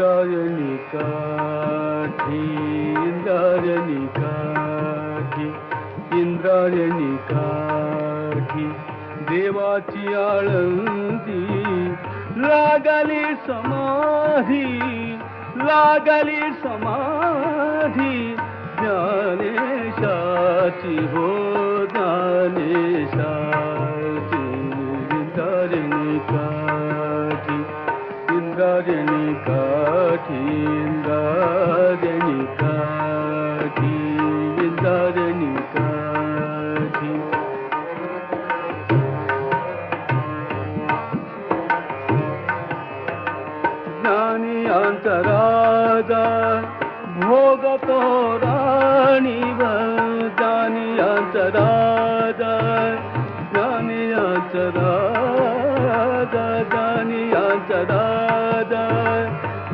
इंद्रायणी काठी इंद्रायणी काठी इंद्रायणी काठी देवाची आळंदी लागली समाधी लागली समाधी ज्ञानेशाची हो ज्ञानेशाची इंद्रायणी काठी इंद्रायणी काठी इंद्रायणी काठी इंद्रायणी काठी ज्ञानी अंतरादा भोगतो राणीव ज्ञानी अंतरादा ज्ञानी अंतरादा ज्ञानी अंतरादा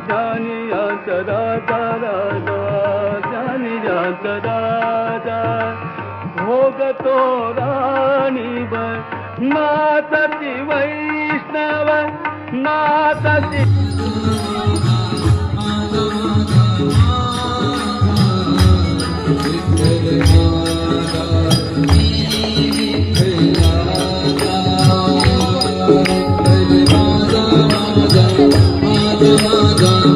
ज्ञानी अंतरादा ज्ञानी अंतरादा भोगतो राणीव नाथती वैष्णव नाथती Radha